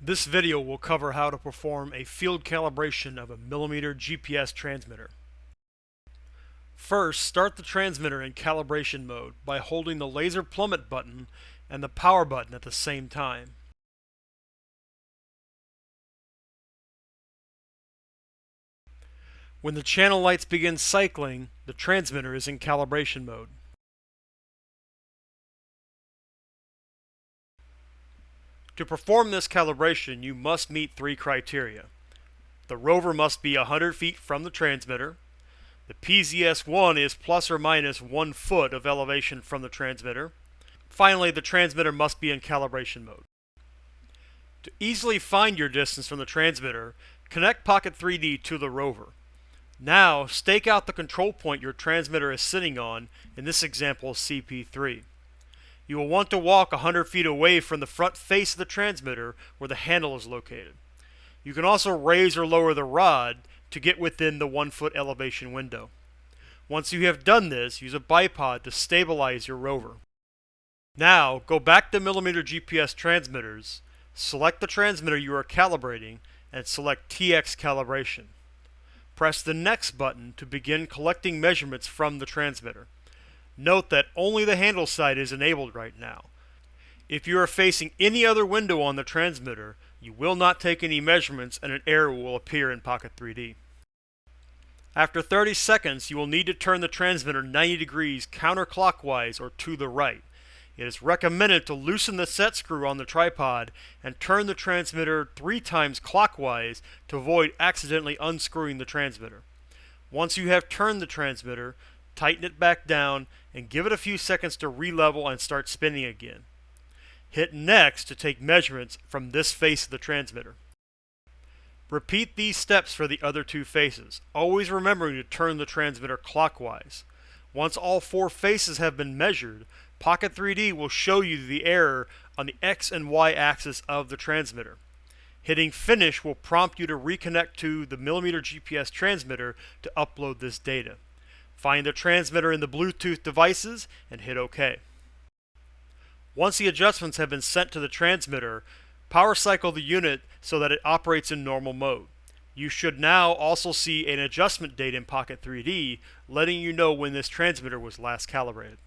This video will cover how to perform a field calibration of a mmGPS transmitter. First, start the transmitter in calibration mode by holding the laser plummet button and the power button at the same time. When the channel lights begin cycling, the transmitter is in calibration mode. To perform this calibration, you must meet three criteria. The rover must be 100 feet from the transmitter. The PZS-1 is plus or minus 1 foot of elevation from the transmitter. Finally, the transmitter must be in calibration mode. To easily find your distance from the transmitter, connect Pocket 3D to the rover. Now, stake out the control point your transmitter is sitting on, in this example CP3. You will want to walk 100 feet away from the front face of the transmitter where the handle is located. You can also raise or lower the rod to get within the 1 foot elevation window. Once you have done this, use a bipod to stabilize your rover. Now, go back to mmGPS transmitters, select the transmitter you are calibrating, and select TX Calibration. Press the Next button to begin collecting measurements from the transmitter. Note that only the handle side is enabled right now. If you are facing any other window on the transmitter, you will not take any measurements and an error will appear in Pocket 3D. After 30 seconds, you will need to turn the transmitter 90 degrees counterclockwise or to the right. It is recommended to loosen the set screw on the tripod and turn the transmitter 3 times clockwise to avoid accidentally unscrewing the transmitter. Once you have turned the transmitter, tighten it back down and give it a few seconds to re-level and start spinning again. Hit Next to take measurements from this face of the transmitter. Repeat these steps for the other two faces, always remembering to turn the transmitter clockwise. Once all 4 faces have been measured, Pocket 3D will show you the error on the X and Y axis of the transmitter. Hitting Finish will prompt you to reconnect to the mmGPS transmitter to upload this data. Find the transmitter in the Bluetooth devices and hit OK. Once the adjustments have been sent to the transmitter, power cycle the unit so that it operates in normal mode. You should now also see an adjustment date in Pocket 3D, letting you know when this transmitter was last calibrated.